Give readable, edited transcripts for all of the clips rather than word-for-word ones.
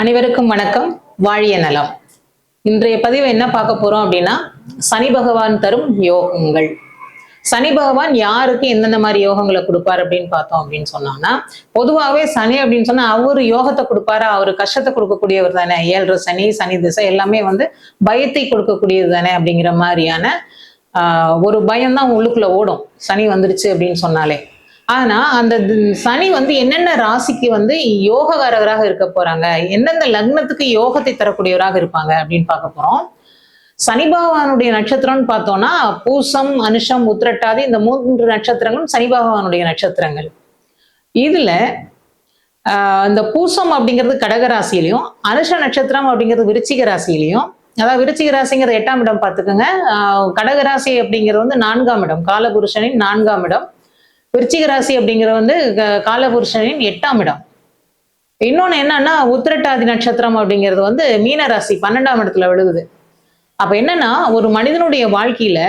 அனைவருக்கும் வணக்கம். வாழிய நலம். இன்றைய பதிவு என்ன பார்க்க போறோம் அப்படின்னா, சனி பகவான் தரும் யோகங்கள். சனி பகவான் யாருக்கு எந்தெந்த மாதிரி யோகங்களை கொடுப்பாரு அப்படின்னு பார்த்தோம் அப்படின்னு சொன்னோம்னா, பொதுவாகவே சனி அப்படின்னு சொன்னா அவரு யோகத்தை கொடுப்பாரு, அவரு கஷ்டத்தை கொடுக்கக்கூடியவர் தானே. 7 சனி, சனி திசை எல்லாமே பயத்தை கொடுக்கக்கூடியது தானே அப்படிங்கிற மாதிரியான ஒரு பயம்தான் உள்ளுக்குள்ள ஓடும் சனி வந்துருச்சு அப்படின்னு சொன்னாலே. ஆனா அந்த சனி என்னென்ன ராசிக்கு யோககாரகராக இருக்க போறாங்க, எந்தெந்த லக்னத்துக்கு யோகத்தை தரக்கூடியவராக இருப்பாங்க அப்படின்னு பார்க்க போறோம். சனி பகவானுடைய நட்சத்திரம்னு பார்த்தோம்னா பூசம், அனுஷம், உத்திரட்டாதி இந்த 3 நட்சத்திரங்களும் சனி பகவானுடைய நட்சத்திரங்கள். இதுல இந்த பூசம் அப்படிங்கிறது கடக ராசியிலையும், அனுஷ நட்சத்திரம் அப்படிங்கிறது விருச்சிக ராசியிலையும், அதாவது விருச்சிக ராசிங்கிறது 8ஆம் இடம் பார்த்துக்கோங்க. கடக ராசி அப்படிங்கிறது 4ஆம் இடம், காலபுருஷனின் 4ஆம் இடம். விருச்சிக ராசி அப்படிங்கிறது காலபுருஷனின் 8ஆம் இடம். இன்னொன்னு என்னன்னா உத்திரட்டாதி நட்சத்திரம் அப்படிங்கிறது மீன ராசி 12ஆம் இடத்துல விழுகுது. அப்ப என்னன்னா ஒரு மனிதனுடைய வாழ்க்கையில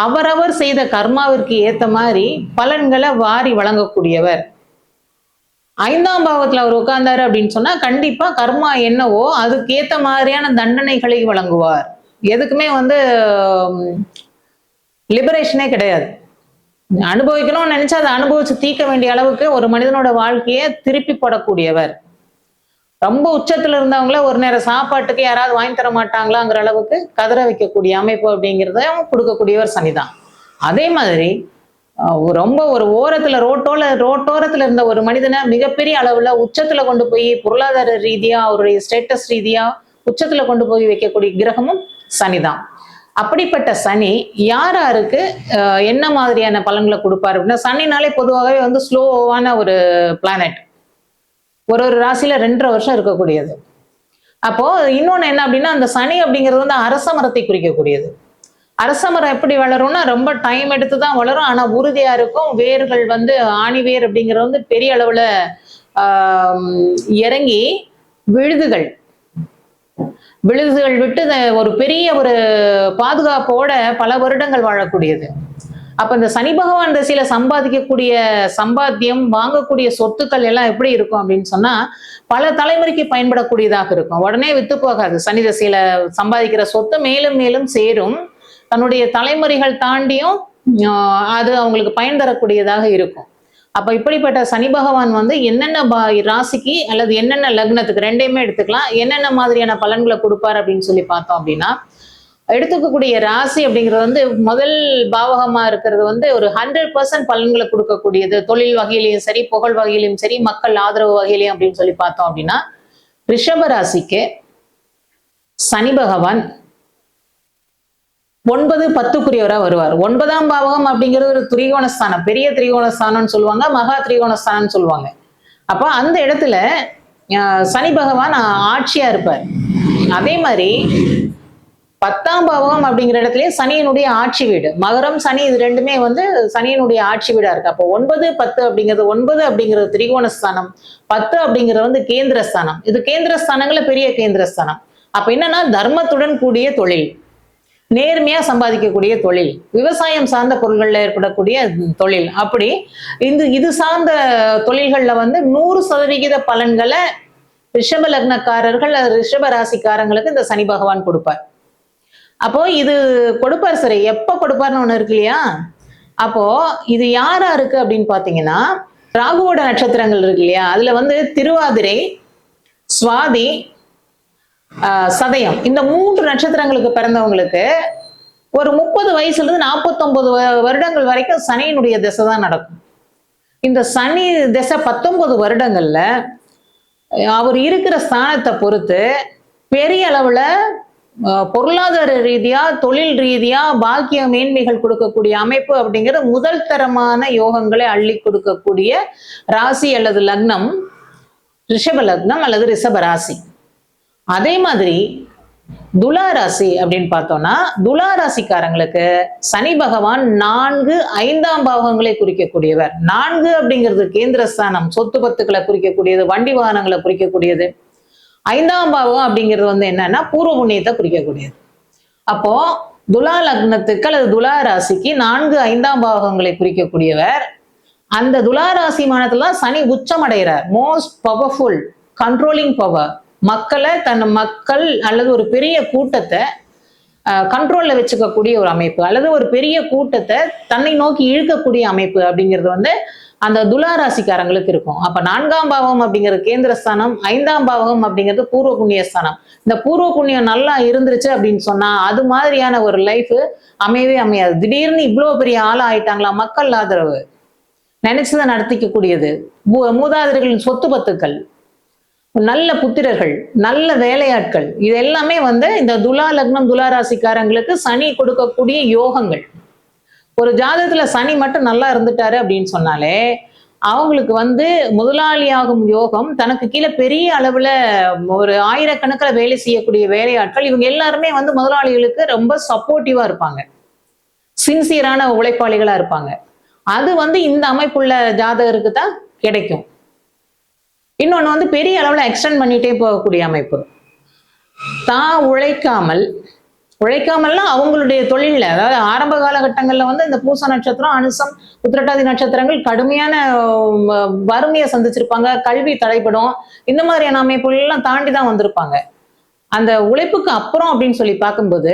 அவரவர் செய்த கர்மாவிற்கு ஏத்த மாதிரி பலன்களை வாரி வழங்கக்கூடியவர். 5ஆம் பாவத்துல அவர் உட்கார்ந்தாரு அப்படின்னு சொன்னா கண்டிப்பா கர்மா என்னவோ அதுக்கு ஏத்த மாதிரியான தண்டனைகளை வழங்குவார். எதுக்குமே லிபரேஷனே கிடையாது. அனுபவிக்கணும்னு நினைச்சா அதை அனுபவிச்சு தீர்க்க வேண்டிய அளவுக்கு ஒரு மனிதனோட வாழ்க்கையை திருப்பி போடக்கூடியவர். ரொம்ப உச்சத்துல இருந்தவங்கள ஒரு நேரம் சாப்பாட்டுக்கு யாராவது வாங்கி தர மாட்டாங்களாங்கிற அளவுக்கு கதற வைக்கக்கூடிய அமைப்பு அப்படிங்கிறத கொடுக்கக்கூடியவர் சனிதான். அதே மாதிரி ரொம்ப ஒரு ரோட்டோரத்துல இருந்த ஒரு மனிதனை மிகப்பெரிய அளவுல உச்சத்துல கொண்டு போய் பொருளாதார ரீதியா அவருடைய ஸ்டேட்டஸ் ரீதியா உச்சத்துல கொண்டு போய் வைக்கக்கூடிய கிரகமும் சனிதான். அப்படிப்பட்ட சனி யாருக்கு என்ன மாதிரியான பலன்களை கொடுப்பாரு அப்படின்னா, சனினாலே பொதுவாகவே ஸ்லோவான ஒரு பிளானட். ஒரு ராசியில 2.5 வருஷம் இருக்கக்கூடியது. அப்போ இன்னொன்னு என்ன அப்படின்னா, அந்த சனி அப்படிங்கிறது அரச மரத்தை குறிக்கக்கூடியது. அரச மரம் எப்படி வளரும்னா ரொம்ப டைம் எடுத்து தான் வளரும், ஆனா உறுதியா இருக்கும். வேர்கள் ஆணி வேர் அப்படிங்கிறது பெரிய அளவுல இறங்கி விழுதுகள் விட்டு ஒரு பெரிய ஒரு பாதுகாப்போட பல வருடங்கள் வாழக்கூடியது. அப்ப இந்த சனி பகவான் திசையில சம்பாதிக்கக்கூடிய சம்பாத்தியம், வாங்கக்கூடிய சொத்துக்கள் எல்லாம் எப்படி இருக்கும் அப்படின்னு சொன்னா பல தலைமுறைக்கு பயன்படக்கூடியதாக இருக்கும். உடனே வித்து போகாது. சனி திசையில சம்பாதிக்கிற சொத்து மேலும் மேலும் சேரும். தன்னுடைய தலைமுறைகள் தாண்டியும் அது அவங்களுக்கு பயன் தரக்கூடியதாக இருக்கும். அப்ப இப்படிப்பட்ட சனி பகவான் என்னென்ன ராசிக்கு அல்லது என்னென்ன லக்னத்துக்கு, 2யுமே எடுத்துக்கலாம், என்னென்ன மாதிரியான பலன்களை கொடுப்பாரு அப்படின்னு சொல்லி பார்த்தோம் அப்படின்னா, எடுத்துக்கக்கூடிய ராசி அப்படிங்கிறது முதல் பாவகமா இருக்கிறது ஒரு 100% பலன்களை கொடுக்கக்கூடியது. தொழில் வகையிலையும் சரி, புகழ் வகையிலையும் சரி, மக்கள் ஆதரவு வகையிலையும் அப்படின்னு சொல்லி பார்த்தோம் அப்படின்னா, ரிஷப ராசிக்கு சனி பகவான் 9, 10 வருவார். 9ஆம் பாவகம் அப்படிங்கிறது ஒரு திரிகோணஸ்தானம், பெரிய திரிகோணஸ்தானம்னு சொல்லுவாங்க, மகா திரிகோணஸ்தானம்னு சொல்லுவாங்க. அப்ப அந்த இடத்துல சனி பகவான் ஆட்சியா இருப்பார். அதே மாதிரி 10ஆம் பாவகம் அப்படிங்கிற இடத்துல சனியினுடைய ஆட்சி வீடு, மகரம் சனி, இது 2மே சனியினுடைய ஆட்சி வீடா இருக்கு. அப்போ 9, 10 அப்படிங்கிறது 9 அப்படிங்கிறது திரிகோணஸ்தானம், 10 அப்படிங்கிறது கேந்திரஸ்தானம். இது கேந்திரஸ்தானங்கள பெரிய கேந்திரஸ்தானம். அப்ப என்னன்னா தர்மத்துடன் கூடிய தொழில், நேர்மையா சம்பாதிக்கக்கூடிய தொழில், விவசாயம் சார்ந்த பொருள்கள்ல ஏற்படக்கூடிய தொழில், அப்படி இது சார்ந்த தொழில்கள்ல 100% பலன்களை ரிஷப லக்னக்காரர்கள், ரிஷப ராசிக்காரங்களுக்கு இந்த சனி பகவான் கொடுப்பார். அப்போ இது கொடுப்பார். சரி, எப்ப கொடுப்பார்னு ஒண்ணு இருக்கு இல்லையா? அப்போ இது யாரா இருக்கு அப்படின்னு பாத்தீங்கன்னா, ராகுவோட நட்சத்திரங்கள் இருக்கு இல்லையா, அதுல திருவாதிரை, சுவாதி, சதயம், இந்த 3 நட்சத்திரங்களுக்கு பிறந்தவங்களுக்கு ஒரு 30 வயசுல இருந்து 49 வருடங்கள் வரைக்கும் சனியினுடைய திசை தான் நடக்கும். இந்த சனி திசை 19 வருடங்கள்ல அவர் இருக்கிற ஸ்தானத்தை பொறுத்து பெரிய அளவுல பொருளாதார ரீதியா, தொழில் ரீதியா பாக்கிய மேன்மைகள் கொடுக்கக்கூடிய அமைப்பு அப்படிங்கிறது முதல் தரமான யோகங்களை அள்ளி கொடுக்கக்கூடிய ராசி அல்லது லக்னம் ரிஷப லக்னம் அல்லது ரிஷப ராசி. அதே மாதிரி துலா ராசி அப்படின்னு பார்த்தோம்னா, துலா ராசிக்காரங்களுக்கு சனி பகவான் 4, 5ஆம் பாவகங்களை குறிக்கக்கூடியவர். 4 அப்படிங்கிறது கேந்திரஸ்தானம், சொத்து பத்துக்களை குறிக்கக்கூடியது, வண்டி வாகனங்களை குறிக்கக்கூடியது. 5ஆம் பாவகம் அப்படிங்கிறது என்னன்னா பூர்வ புண்ணியத்தை குறிக்கக்கூடியது. அப்போ துலா லக்னத்துக்கு அல்லது துலா ராசிக்கு 4, 5ஆம் பாவகங்களை குறிக்கக்கூடியவர். அந்த துலா ராசி மானத்துல சனி உச்சம் அடைகிறார். மோஸ்ட் பவர்ஃபுல் கண்ட்ரோலிங் பவர், மக்களை மக்கள் அல்லது ஒரு பெரிய கூட்டத்தை கண்ட்ரோல்ல வச்சுக்கக்கூடிய ஒரு அமைப்பு, அல்லது ஒரு பெரிய கூட்டத்தை தன்னை நோக்கி இழுக்கக்கூடிய அமைப்பு அப்படிங்கிறது வந்து அந்த துலா ராசிக்காரங்களுக்கு இருக்கும். அப்ப 4ஆம் பாவம் அப்படிங்கிறது கேந்திரஸ்தானம், 5ஆம் பாவம் அப்படிங்கிறது பூர்வ புண்ணியஸ்தானம். இந்த பூர்வ புண்ணியம் நல்லா இருந்துருச்சு அப்படின்னு சொன்னா அது மாதிரியான ஒரு லைஃப் அமையவே அமையாது. திடீர்னு இவ்வளவு பெரிய ஆளா ஆயிட்டாங்களா, மக்கள் ஆதரவு, நினைச்சதை நடத்திக்க கூடியது, மூதாதையர்களின் சொத்து பத்துக்கள், நல்ல புத்திரர்கள், நல்ல வேலையாட்கள், இது எல்லாமே வந்து இந்த துலா லக்னம் துலா ராசிக்காரங்களுக்கு சனி கொடுக்கக்கூடிய யோகங்கள். ஒரு ஜாதகத்துல சனி மட்டும் நல்லா இருந்துட்டாரு அப்படின்னு சொன்னாலே அவங்களுக்கு வந்து முதலாளியாகும் யோகம், தனக்கு கீழே பெரிய அளவுல ஒரு ஆயிரக்கணக்கில் வேலை செய்யக்கூடிய வேலையாட்கள், இவங்க எல்லாருமே வந்து முதலாளிகளுக்கு ரொம்ப சப்போர்ட்டிவா இருப்பாங்க, சின்சியரான உழைப்பாளிகளா இருப்பாங்க. அது வந்து இந்த அமைப்புள்ள ஜாதகருக்கு தான் கிடைக்கும். இன்னொன்னு வந்து பெரிய அளவுல எக்ஸ்டெண்ட் பண்ணிட்டே போகக்கூடிய அமைப்பு. தான் உழைக்காமல்னா அவங்களுடைய தொழில, அதாவது ஆரம்ப காலகட்டங்கள்ல வந்து இந்த பூச நட்சத்திரம், அனுசம், உத்திரட்டாதி நட்சத்திரங்கள் கடுமையான வறுமையை சந்திச்சிருப்பாங்க, கல்வி தடைப்படும், இந்த மாதிரியான அமைப்புகள் எல்லாம் தாண்டி தான் வந்திருப்பாங்க. அந்த உழைப்புக்கு அப்புறம் அப்படின்னு சொல்லி பார்க்கும்போது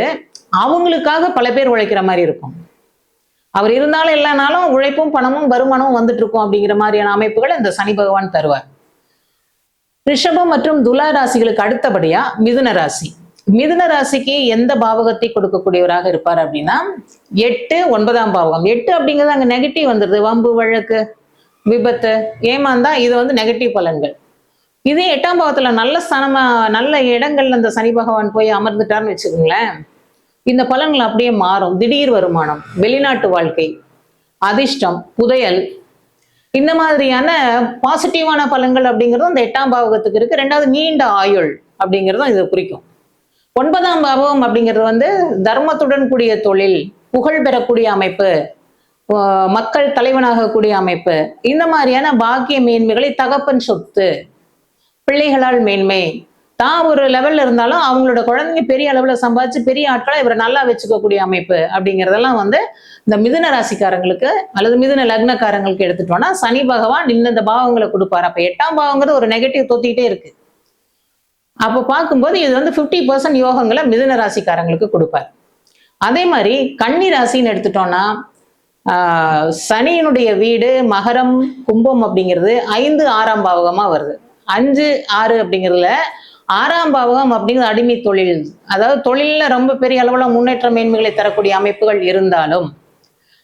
அவங்களுக்காக பல பேர் உழைக்கிற மாதிரி இருக்கும். அவர் இருந்தாலும் இல்லைனாலும் உழைப்பும் பணமும் வருமானமும் வந்துட்டு இருக்கும் அப்படிங்கிற மாதிரியான அமைப்புகளை இந்த சனி பகவான் தருவார். ரிஷபம் மற்றும் துலா ராசிகளுக்கு அடுத்தபடியா மிதுன ராசி. மிதுன ராசிக்கு எந்த பாவகத்தை கொடுக்கக்கூடியவராக இருப்பார் அப்படின்னா 8, 9ஆம் பாவகம். 8 அப்படிங்கிறது அங்க நெகட்டிவ் வந்துருது, வம்பு, வழக்கு, விபத்து, ஏமாந்தா, இது வந்து நெகட்டிவ் பலன்கள். இதே 8ஆம் பாவத்துல நல்ல ஸ்தானமா நல்ல இடங்கள்ல அந்த சனி பகவான் போய் அமர்ந்துட்டார்னு வச்சுக்கோங்களேன், இந்த பலன்கள் அப்படியே மாறும். திடீர் வருமானம், வெளிநாட்டு வாழ்க்கை, அதிர்ஷ்டம், புதையல், இந்த மாதிரியான பாசிட்டிவான பலன்கள் அப்படிங்கிறதும் இந்த 8ஆம் பாவகத்துக்கு இருக்கு. 2வது நீண்ட ஆயுள் அப்படிங்கிறதும் இது குறிக்கும். 9ஆம் பாவம் அப்படிங்கிறது வந்து தர்மத்துடன் கூடிய தொழில், புகழ் பெறக்கூடிய அமைப்பு, மக்கள் தலைவனாகக்கூடிய அமைப்பு, இந்த மாதிரியான பாக்கிய மேன்மைகளை, தகப்பன் சொத்து, பிள்ளைகளால் மேன்மை, தான் ஒரு லெவல்ல இருந்தாலும் அவங்களோட குழந்தைங்க பெரிய அளவுல சம்பாதிச்சு பெரிய ஆட்களை இவரை நல்லா வச்சுக்கக்கூடிய அமைப்பு அப்படிங்கிறதெல்லாம் வந்து இந்த மிதுன ராசிக்காரங்களுக்கு அல்லது மிதுன லக்னக்காரங்களுக்கு எடுத்துட்டோம்னா சனி பகவான் இந்த பாவங்களை கொடுப்பாரு. அப்ப 8ஆம் பாவங்கிறது ஒரு நெகட்டிவ் தொத்திட்டே இருக்கு. அப்போ பார்க்கும்போது இது வந்து 50% யோகங்களை மிதுன ராசிக்காரங்களுக்கு கொடுப்பார். அதே மாதிரி கன்னி ராசின்னு எடுத்துட்டோம்னா சனியினுடைய வீடு மகரம், கும்பம் அப்படிங்கிறது 5, 6ஆம் பாவகமா வருது. 5, 6 அப்படிங்கிறதுல 6ஆம் பாவகம் அப்படிங்கிறது அடிமை தொழில், அதாவது தொழில ரொம்ப பெரிய அளவுல முன்னேற்ற மேன்மைகளை தரக்கூடிய அமைப்புகள் இருந்தாலும்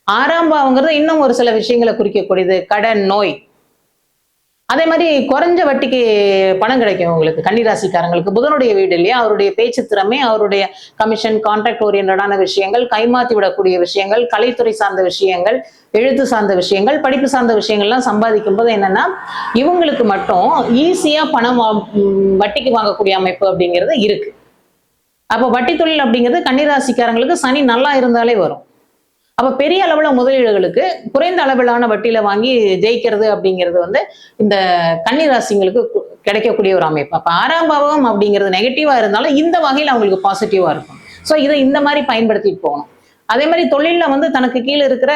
6ஆம் பாவங்கிறது இன்னும் ஒரு சில விஷயங்களை குறிக்கக்கூடியது, கடன், நோய். அதே மாதிரி குறைஞ்ச வட்டிக்கு பணம் கிடைக்கும் உங்களுக்கு கன்னிராசிக்காரங்களுக்கு. புதனுடைய வீடு இல்லையா, அவருடைய பேச்சு திறமை, அவருடைய கமிஷன், கான்ட்ராக்ட் ஓரியன்டான விஷயங்கள், கைமாத்தி விடக்கூடிய விஷயங்கள், கலைத்துறை சார்ந்த விஷயங்கள், எழுத்து சார்ந்த விஷயங்கள், படிப்பு சார்ந்த விஷயங்கள்லாம் சம்பாதிக்கும் போது என்னன்னா இவங்களுக்கு மட்டும் ஈஸியா பணம் வட்டிக்கு வாங்கக்கூடிய அமைப்பு அப்படிங்கிறது இருக்கு. அப்போ வட்டி தொழில் அப்படிங்கிறது கன்னிராசிக்காரங்களுக்கு சனி நல்லா இருந்தாலே வரும். அப்ப பெரிய அளவுல முதலீடுகளுக்கு குறைந்த அளவிலான வட்டியில வாங்கி ஜெயிக்கிறது அப்படிங்கிறது வந்து இந்த கன்னிராசிங்களுக்கு கிடைக்கக்கூடிய ஒரு அமைப்பு. அப்ப 6ஆம் பாவம் அப்படிங்கிறது நெகட்டிவா இருந்தாலும் இந்த வகையில் அவங்களுக்கு பாசிட்டிவா இருக்கும். ஸோ இதை இந்த மாதிரி பயன்படுத்திட்டு போகணும். அதே மாதிரி தொழில வந்து தனக்கு கீழே இருக்கிற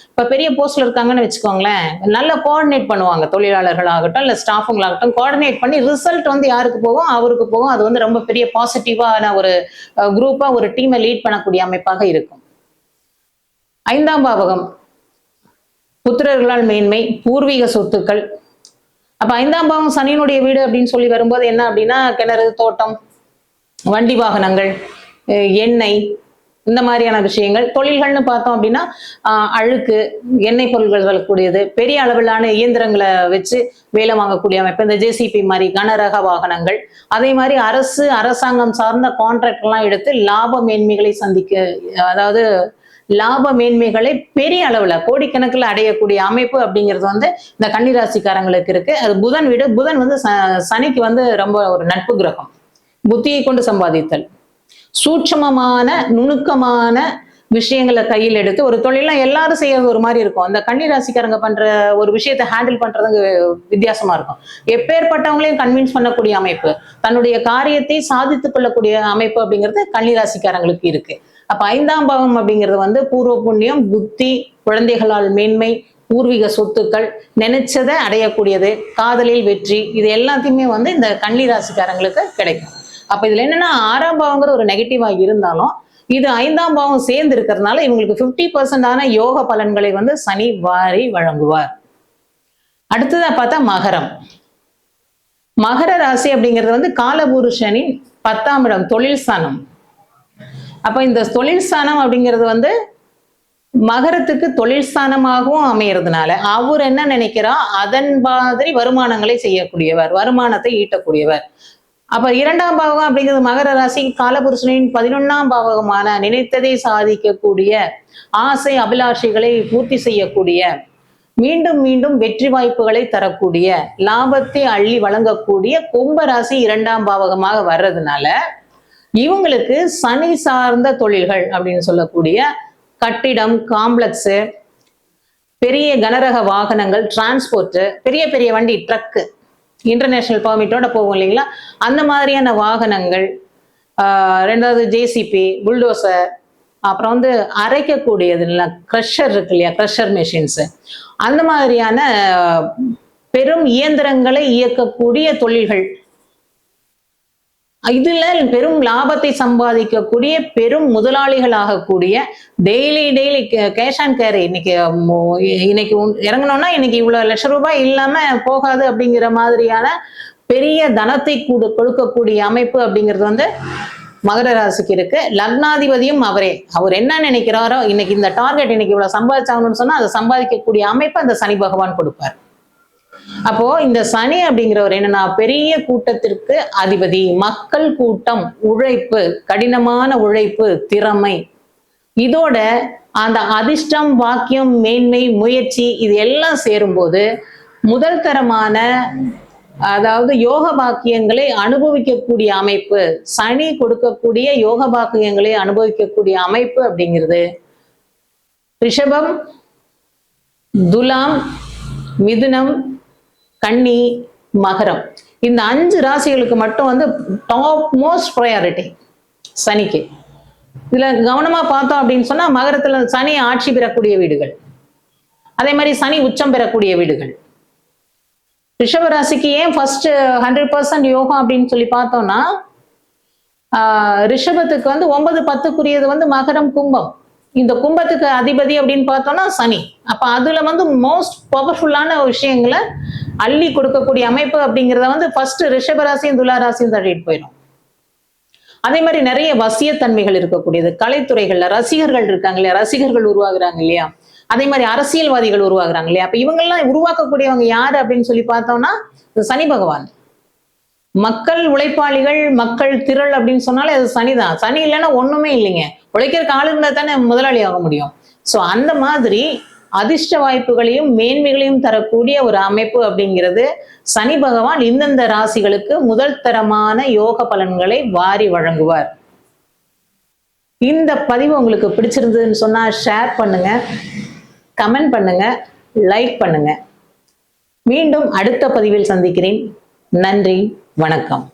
இப்ப பெரிய போஸ்ட்ல இருக்காங்கன்னு வச்சுக்கோங்களேன், நல்லா கோஆர்டினேட் பண்ணுவாங்க, தொழிலாளர்கள் ஆகட்டும் இல்ல ஸ்டாஃபுங்களாகட்டும், கோஆர்டினேட் பண்ணி ரிசல்ட் வந்து யாருக்கு போகும், அவருக்கு போகும். அது வந்து ரொம்ப பெரிய பாசிட்டிவான ஒரு குரூப்பா ஒரு டீமை லீட் பண்ணக்கூடிய அமைப்பாக இருக்கும். 5ஆம் பாவகம் புத்திரர்களால் மேன்மை, பூர்வீக சொத்துக்கள். அப்ப 5ஆம் பாவம் சனியினுடைய வீடு அப்படின்னு சொல்லி வரும்போது என்ன அப்படின்னா கிணறு, தோட்டம், வண்டி வாகனங்கள், எண்ணெய், இந்த மாதிரியான விஷயங்கள். தொழில்கள்னு பார்த்தோம் அப்படின்னா அழுக்கு, எண்ணெய் பொருட்கள் வரக்கூடியது, பெரிய அளவிலான இயந்திரங்களை வச்சு வேலை வாங்கக்கூடிய அமைப்பு, இந்த ஜேசிபி மாதிரி கனரக வாகனங்கள். அதே மாதிரி அரசாங்கம் சார்ந்த கான்ட்ராக்ட் எல்லாம் எடுத்து லாப மேன்மைகளை சந்திக்க, அதாவது லாப மேன்மைகளை பெரிய அளவுல கோடிக்கணக்கில் அடையக்கூடிய அமைப்பு அப்படிங்கிறது வந்து இந்த கன்னிராசிக்காரங்களுக்கு இருக்கு. அது புதன் வீடு. புதன் வந்து சனிக்கு வந்து ரொம்ப ஒரு நட்பு கிரகம். புத்தியை கொண்டு சம்பாதித்தல், சூட்சமமான நுணுக்கமான விஷயங்களை கையில் எடுத்து ஒரு தொழிலாம் எல்லாரும் செய்யறது ஒரு மாதிரி இருக்கும். அந்த கன்னிராசிக்காரங்க பண்ற ஒரு விஷயத்தை ஹேண்டில் பண்றது வித்தியாசமா இருக்கும். எப்பேற்பட்டவங்களையும் கன்வின்ஸ் பண்ணக்கூடிய அமைப்பு, தன்னுடைய காரியத்தை சாதித்துக் கொள்ளக்கூடிய அமைப்பு அப்படிங்கிறது கன்னிராசிக்காரங்களுக்கு இருக்கு. அப்ப 5ஆம் பாவம் அப்படிங்கிறது வந்து பூர்வ புண்ணியம், புத்தி, குழந்தைகளால் மேன்மை, பூர்வீக சொத்துக்கள், நினைச்சதை அடையக்கூடியது, காதலில் வெற்றி, இது எல்லாத்தையுமே வந்து இந்த கன்னி ராசிக்காரங்களுக்கு கிடைக்கும். அப்ப இதுல என்னன்னா 6ஆம் பாவங்கிற ஒரு நெகட்டிவா இருந்தாலும் இது 5ஆம் பாவம் சேர்ந்து இருக்கிறதுனால இவங்களுக்கு 50% யோக பலன்களை வந்து சனி வாரி வழங்குவார். அடுத்ததா பார்த்தா மகரம். மகர ராசி அப்படிங்கிறது வந்து காலபுருஷனின் 10ஆம் இடம், தொழில் ஸ்தானம். அப்ப இந்த தொழில் ஸ்தானம் அப்படிங்கிறது வந்து மகரத்துக்கு தொழில் ஸ்தானமாகவும் அமையறதுனால அவர் என்ன நினைக்கிறார், அதன் மாதிரி வருமானங்களை செய்யக்கூடியவர், வருமானத்தை ஈட்டக்கூடியவர். அப்ப 2ஆம் பாவகம் அப்படிங்கிறது மகர ராசி காலபுருஷனின் 11ஆம் பாவகமான நினைத்ததை சாதிக்கக்கூடிய, ஆசை அபிலாஷைகளை பூர்த்தி செய்யக்கூடிய, மீண்டும் மீண்டும் வெற்றி வாய்ப்புகளை தரக்கூடிய, லாபத்தை அள்ளி வழங்கக்கூடிய கும்ப ராசி 2ஆம் பாவகமாக வர்றதுனால இவங்களுக்கு சனி சார்ந்த தொழில்கள் அப்படின்னு சொல்லக்கூடிய கட்டிடம், காம்ப்ளெக்ஸ், பெரிய கனரக வாகனங்கள், டிரான்ஸ்போர்ட், பெரிய பெரிய வண்டி, ட்ரக்கு, இன்டர்நேஷனல் பர்மிட்டோட போகும் இல்லைங்களா, அந்த மாதிரியான வாகனங்கள், ரெண்டாவது ஜேசிபி, புல்டோசர், அப்புறம் வந்து அரைக்கக்கூடியது இல்லை க்ரஷர் இருக்கு இல்லையா, க்ரஷர் மெஷின்ஸ், அந்த மாதிரியான பெரும் இயந்திரங்களை இயக்கக்கூடிய தொழில்கள், இதுல பெரும் லாபத்தை சம்பாதிக்கக்கூடிய பெரும் முதலாளிகள் ஆகக்கூடிய, டெய்லி கேஷ் அண்ட் கேரி, இன்னைக்கு இறங்கணும்னா இன்னைக்கு இவ்வளவு லட்சம் ரூபாய் இல்லாம போகாது அப்படிங்கிற மாதிரியான பெரிய தனத்தை கொடுக்கக்கூடிய அமைப்பு அப்படிங்கிறது வந்து மகர ராசிக்கு இருக்கு. லக்னாதிபதியும் அவரே, அவர் என்ன நினைக்கிறாரோ, இன்னைக்கு இந்த டார்கெட் இன்னைக்கு இவ்வளவு சம்பாதிச்சாங்கன்னு சொன்னா அதை சம்பாதிக்கக்கூடிய அமைப்பு அந்த சனி பகவான் கொடுப்பார். அப்போ இந்த சனி அப்படிங்கிறவர் என்னன்னா பெரிய கூட்டத்திற்கு அதிபதி, மக்கள் கூட்டம், உழைப்பு, கடினமான உழைப்பு, திறமை, இதோட அந்த அதிர்ஷ்டம், வாக்கியம், மேன்மை, முயற்சி, இது எல்லாம் சேரும்போது முதல் தரமான, அதாவது யோக பாக்கியங்களை அனுபவிக்கக்கூடிய அமைப்பு, சனி கொடுக்கக்கூடிய யோக பாக்கியங்களை அனுபவிக்கக்கூடிய அமைப்பு அப்படிங்கிறது ரிஷபம், துலாம், மிதுனம், கன்னி, மகரம், இந்த 5 ராசிகளுக்கு மட்டும் வந்து டாப் மோஸ்ட் ப்ரையாரிட்டி சனிக்கு. இதுல கவனமா பார்த்தோம் அப்படின்னு சொன்னா மகரத்துல சனி ஆட்சி பெறக்கூடிய வீடுகள், அதே மாதிரி சனி உச்சம் பெறக்கூடிய வீடுகள். ரிஷப ராசிக்கு ஏன் ஃபர்ஸ்ட் 100% யோகம் அப்படின்னு சொல்லி பார்த்தோம்னா, ரிஷபத்துக்கு வந்து 9, 10க்குரியது வந்து மகரம், கும்பம். இந்த கும்பத்துக்கு அதிபதி அப்படின்னு பார்த்தோம்னா சனி. அப்ப அதுல வந்து மோஸ்ட் பவர்ஃபுல்லான விஷயங்களை அள்ளி கொடுக்கக்கூடிய அமைப்பு அப்படிங்கிறத வந்து ஃபர்ஸ்ட் ரிஷபராசியும் துளாராசியும் தள்ளிட்டு போயிடும். அதே மாதிரி நிறைய வசியத்தன்மைகள் இருக்கக்கூடியது, கலைத்துறைகள்ல ரசிகர்கள் இருக்காங்க இல்லையா, ரசிகர்கள் உருவாகுறாங்க இல்லையா, அதே மாதிரி அரசியல்வாதிகள் உருவாகுறாங்க இல்லையா. அப்ப இவங்கெல்லாம் உருவாக்கக்கூடியவங்க யாரு அப்படின்னு சொல்லி பார்த்தோம்னா சனி பகவான். மக்கள் உழைப்பாளிகள், மக்கள் திரள் அப்படின்னு சொன்னாலே அது சனிதான். சனி இல்லைன்னா ஒண்ணுமே இல்லைங்க. உழைக்கிறதுக்கு ஆளு இருந்தா தானே முதலாளி ஆக முடியும். சோ அந்த மாதிரி அதிர்ஷ்ட வாய்ப்புகளையும் மேன்மைகளையும் தரக்கூடிய ஒரு அமைப்பு அப்படிங்கிறது சனி பகவான் இந்தந்த ராசிகளுக்கு முதல் தரமான யோக பலன்களை வாரி வழங்குவார். இந்த பதிவு உங்களுக்கு பிடிச்சிருந்ததுன்னு சொன்னா ஷேர் பண்ணுங்க, கமெண்ட் பண்ணுங்க, லைக் பண்ணுங்க. மீண்டும் அடுத்த பதிவில் சந்திக்கிறேன். நன்றி, வணக்கம்.